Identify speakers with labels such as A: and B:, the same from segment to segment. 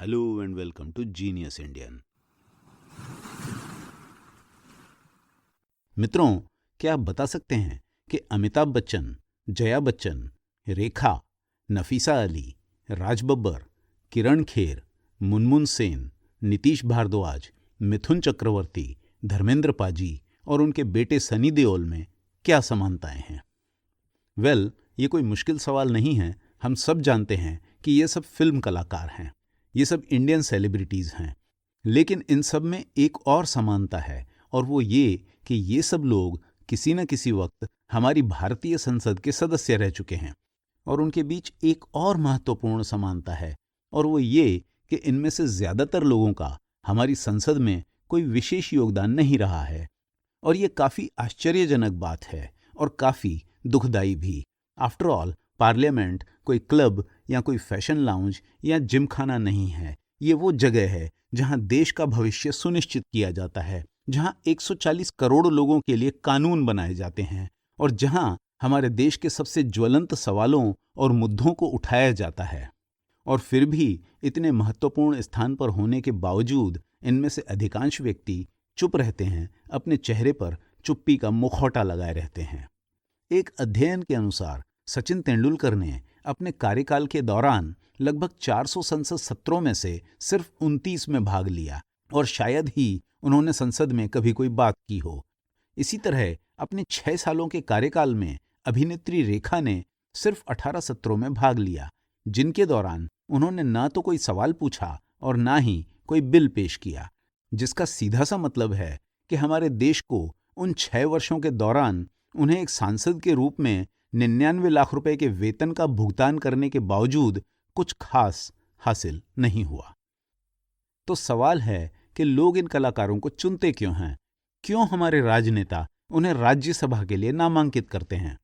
A: Hello and welcome to Genius Indian. मित्रों, क्या आप बता सकते हैं कि अमिताभ बच्चन, जया बच्चन, रेखा, नफीसा अली, राज बब्बर, किरण खेर, मुनमुन सेन, नीतीश भारद्वाज, मिथुन चक्रवर्ती, धर्मेंद्र पाजी और उनके बेटे सनी देओल में क्या समानताएं हैं? ये कोई मुश्किल सवाल नहीं है। हम सब जानते हैं कि ये सब फिल्म कलाकार हैं, ये सब इंडियन सेलिब्रिटीज हैं। लेकिन इन सब में एक और समानता है, और वो ये कि ये सब लोग किसी न किसी वक्त हमारी भारतीय संसद के सदस्य रह चुके हैं। और उनके बीच एक और महत्वपूर्ण समानता है, और वो ये कि इनमें से ज्यादातर लोगों का हमारी संसद में कोई विशेष योगदान नहीं रहा है। और ये काफी आश्चर्यजनक बात है और काफी दुखदाई भी। आफ्टर ऑल, पार्लियामेंट कोई क्लब या कोई फैशन लाउंज या जिम खाना नहीं है। ये वो जगह है जहां देश का भविष्य सुनिश्चित किया जाता है, जहां 140 करोड़ लोगों के लिए कानून बनाए जाते हैं और जहां हमारे देश के सबसे ज्वलंत सवालों और मुद्दों को उठाया जाता है। और फिर भी इतने महत्वपूर्ण स्थान पर होने के बावजूद इनमें से अधिकांश व्यक्ति चुप रहते हैं, अपने चेहरे पर चुप्पी का मुखौटा लगाए रहते हैं। एक अध्ययन के अनुसार सचिन तेंदुलकर ने अपने कार्यकाल के दौरान लगभग 400 संसद सत्रों में से सिर्फ 29 में भाग लिया, और शायद ही उन्होंने संसद में कभी कोई बात की हो। इसी तरह अपने 6 सालों के कार्यकाल में अभिनेत्री रेखा ने सिर्फ 18 सत्रों में भाग लिया, जिनके दौरान उन्होंने ना तो कोई सवाल पूछा और ना ही कोई बिल पेश किया, जिसका सीधा सा मतलब है कि हमारे देश को उन 6 वर्षों के दौरान उन्हें एक सांसद के रूप में 99 लाख रुपए के वेतन का भुगतान करने के बावजूद कुछ खास हासिल नहीं हुआ। तो सवाल है कि लोग इन कलाकारों को चुनते क्यों हैं? क्यों हमारे राजनेता उन्हें राज्यसभा के लिए नामांकित करते हैं?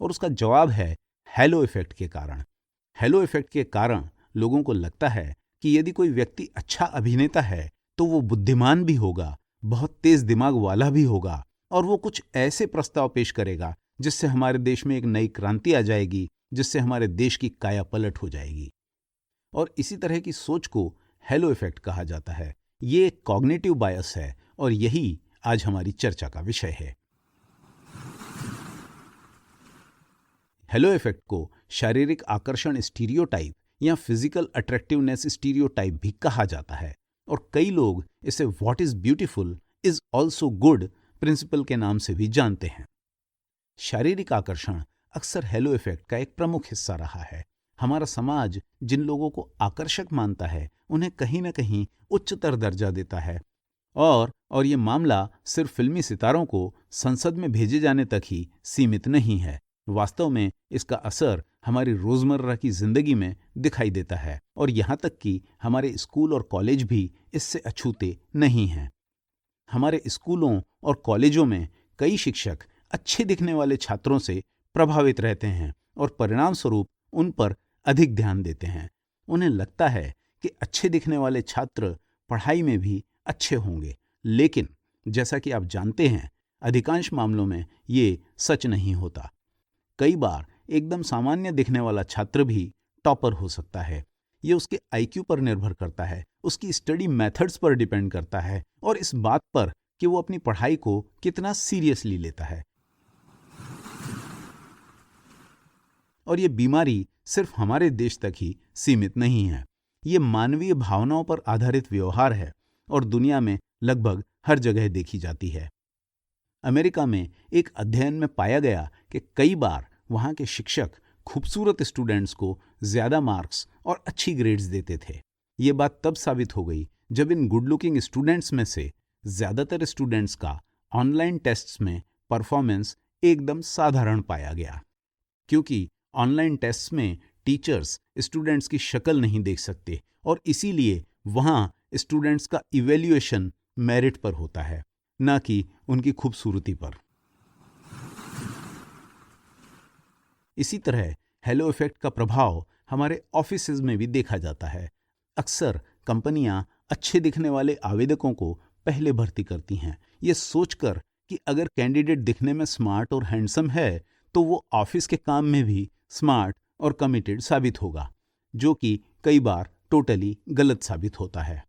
A: और उसका जवाब है हेलो इफेक्ट के कारण। हेलो इफेक्ट के कारण लोगों को लगता है कि यदि कोई व्यक्ति अच्छा अभिनेता है तो वो बुद्धिमान भी होगा, बहुत तेज दिमाग वाला भी होगा, और वो कुछ ऐसे प्रस्ताव पेश करेगा जिससे हमारे देश में एक नई क्रांति आ जाएगी, जिससे हमारे देश की काया पलट हो जाएगी। और इसी तरह की सोच को हेलो इफेक्ट कहा जाता है। ये एक कॉग्निटिव बायस है, और यही आज हमारी चर्चा का विषय है। हेलो इफेक्ट को शारीरिक आकर्षण स्टीरियोटाइप या फिजिकल अट्रैक्टिवनेस स्टीरियोटाइप भी कहा जाता है, और कई लोग इसे what is beautiful is also good principle के नाम से भी जानते हैं। शारीरिक आकर्षण अक्सर हेलो इफेक्ट का एक प्रमुख हिस्सा रहा है। हमारा समाज जिन लोगों को आकर्षक मानता है उन्हें कहीं न कहीं उच्चतर दर्जा देता है, और ये मामला सिर्फ फिल्मी सितारों को संसद में भेजे जाने तक ही सीमित नहीं है। वास्तव में इसका असर हमारी रोजमर्रा की जिंदगी में दिखाई देता है, और यहाँ तक कि हमारे स्कूल और कॉलेज भी इससे अछूते नहीं हैं। हमारे स्कूलों और कॉलेजों में कई शिक्षक अच्छे दिखने वाले छात्रों से प्रभावित रहते हैं और परिणाम स्वरूप उन पर अधिक ध्यान देते हैं। उन्हें लगता है कि अच्छे दिखने वाले छात्र पढ़ाई में भी अच्छे होंगे, लेकिन जैसा कि आप जानते हैं, अधिकांश मामलों में ये सच नहीं होता। कई बार एकदम सामान्य दिखने वाला छात्र भी टॉपर हो सकता है। ये उसके आईक्यू पर निर्भर करता है, उसकी स्टडी मेथड्स पर डिपेंड करता है, और इस बात पर कि वो अपनी पढ़ाई को कितना सीरियसली लेता है। और ये बीमारी सिर्फ हमारे देश तक ही सीमित नहीं है। ये मानवीय भावनाओं पर आधारित व्यवहार है और दुनिया में लगभग हर जगह देखी जाती है। अमेरिका में एक अध्ययन में पाया गया कि कई बार वहाँ के शिक्षक खूबसूरत स्टूडेंट्स को ज्यादा मार्क्स और अच्छी ग्रेड्स देते थे। ये बात तब साबित हो गई जब इन गुड लुकिंग स्टूडेंट्स में से ज्यादातर स्टूडेंट्स का ऑनलाइन टेस्ट्स में परफॉर्मेंस एकदम साधारण पाया गया, क्योंकि ऑनलाइन टेस्ट्स में टीचर्स स्टूडेंट्स की शक्ल नहीं देख सकते, और इसीलिए वहाँ स्टूडेंट्स का इवैल्यूएशन मेरिट पर होता है, न कि उनकी खूबसूरती पर। इसी तरह हेलो इफेक्ट का प्रभाव हमारे ऑफिसेज में भी देखा जाता है। अक्सर कंपनियां अच्छे दिखने वाले आवेदकों को पहले भर्ती करती हैं, ये सोचकर कि अगर कैंडिडेट दिखने में स्मार्ट और हैंडसम है तो वो ऑफिस के काम में भी स्मार्ट और कमिटेड साबित होगा, जो कि कई बार टोटली गलत साबित होता है।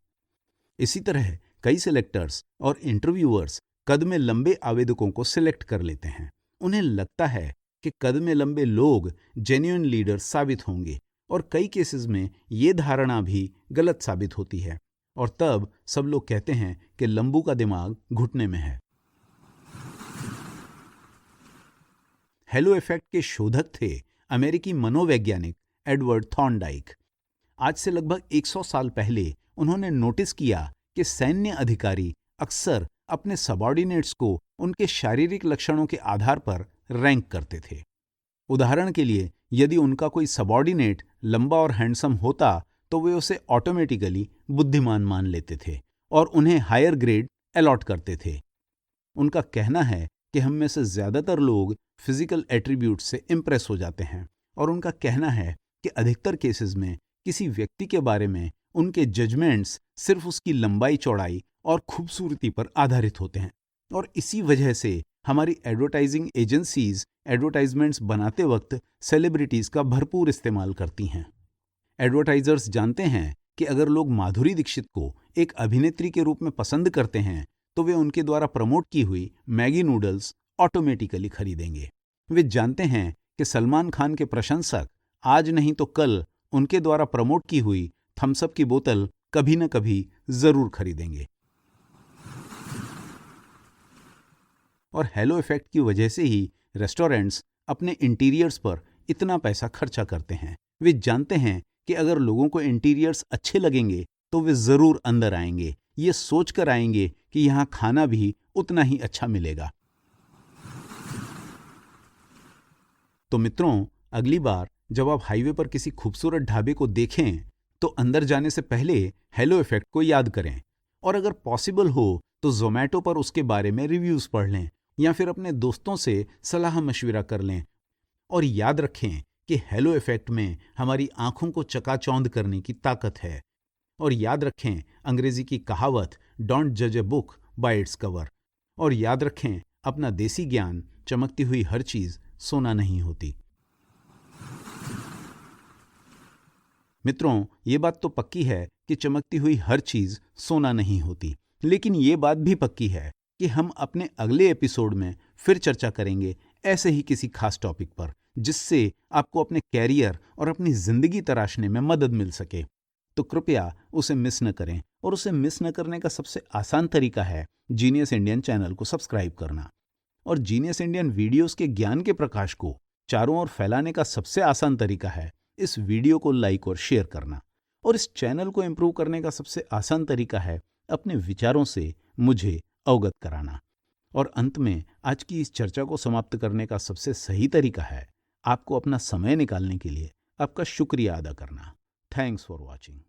A: इसी तरह कई सिलेक्टर्स और इंटरव्यूअर्स कद में लंबे आवेदकों को सिलेक्ट कर लेते हैं। उन्हें लगता है कि कद में लंबे लोग जेन्युइन लीडर साबित होंगे और कई केसेस में ये धारणा भी गलत साबित होती है और तब सब लोग कहते हैं कि लंबू का दिमाग घुटने में है। हेलो इफेक्ट के शोधक थे अमेरिकी मनोवैज्ञानिक एडवर्ड थॉर्नडाइक। आज से लगभग 100 साल पहले उन्होंने नोटिस किया कि सैन्य अधिकारी अक्सर अपने सबऑर्डिनेट्स को उनके शारीरिक लक्षणों के आधार पर रैंक करते थे। उदाहरण के लिए, यदि उनका कोई सबऑर्डिनेट लंबा और हैंडसम होता तो वे उसे ऑटोमेटिकली बुद्धिमान मान लेते थे और उन्हें हायर ग्रेड अलॉट करते थे। उनका कहना है कि हम में से ज्यादातर लोग फिजिकल एट्रीब्यूट से इंप्रेस हो जाते हैं और उनका कहना है कि अधिकतर केसेस में किसी व्यक्ति के बारे में उनके जजमेंट्स सिर्फ उसकी लंबाई चौड़ाई और खूबसूरती पर आधारित होते हैं और इसी वजह से हमारी एडवर्टाइजिंग एजेंसीज एडवर्टाइजमेंट्स बनाते वक्त सेलिब्रिटीज का भरपूर इस्तेमाल करती हैं। एडवर्टाइजर्स जानते हैं कि अगर लोग माधुरी दीक्षित को एक अभिनेत्री के रूप में पसंद करते हैं तो वे उनके द्वारा प्रमोट की हुई मैगी नूडल्स ऑटोमेटिकली खरीदेंगे। वे जानते हैं कि सलमान खान के प्रशंसक आज नहीं तो कल उनके द्वारा प्रमोट की हुई थम्स अप की बोतल कभी न कभी जरूर खरीदेंगे। और हेलो इफेक्ट की वजह से ही रेस्टोरेंट्स अपने इंटीरियर्स पर इतना पैसा खर्चा करते हैं। वे जानते हैं कि अगर लोगों को इंटीरियर्स अच्छे लगेंगे तो वे जरूर अंदर आएंगे, ये सोचकर आएंगे कि यहाँ खाना भी उतना ही अच्छा मिलेगा। तो मित्रों, अगली बार जब आप हाईवे पर किसी खूबसूरत ढाबे को देखें तो अंदर जाने से पहले हेलो इफेक्ट को याद करें और अगर पॉसिबल हो तो ज़ोमैटो पर उसके बारे में रिव्यूज़ पढ़ लें या फिर अपने दोस्तों से सलाह मशविरा कर लें। और याद रखें कि हेलो इफेक्ट में हमारी आंखों को चकाचौंध करने की ताकत है। और याद रखें अंग्रेजी की कहावत डोंट जज a book by its cover. और याद रखें अपना देसी ज्ञान, चमकती हुई हर चीज़ सोना नहीं होती। मित्रों, ये बात तो पक्की है कि चमकती हुई हर चीज सोना नहीं होती, लेकिन ये बात भी पक्की है कि हम अपने अगले एपिसोड में फिर चर्चा करेंगे ऐसे ही किसी खास टॉपिक पर, जिससे आपको अपने कैरियर और अपनी जिंदगी तराशने में मदद मिल सके। तो कृपया उसे मिस न करें और उसे मिस न करने का सबसे आसान तरीका है जीनियस इंडियन चैनल को सब्सक्राइब करना। और जीनियस इंडियन वीडियोस के ज्ञान के प्रकाश को चारों ओर फैलाने का सबसे आसान तरीका है इस वीडियो को लाइक और शेयर करना। और इस चैनल को इम्प्रूव करने का सबसे आसान तरीका है अपने विचारों से मुझे अवगत कराना। और अंत में आज की इस चर्चा को समाप्त करने का सबसे सही तरीका है आपको अपना समय निकालने के लिए आपका शुक्रिया अदा करना। Thanks for watching.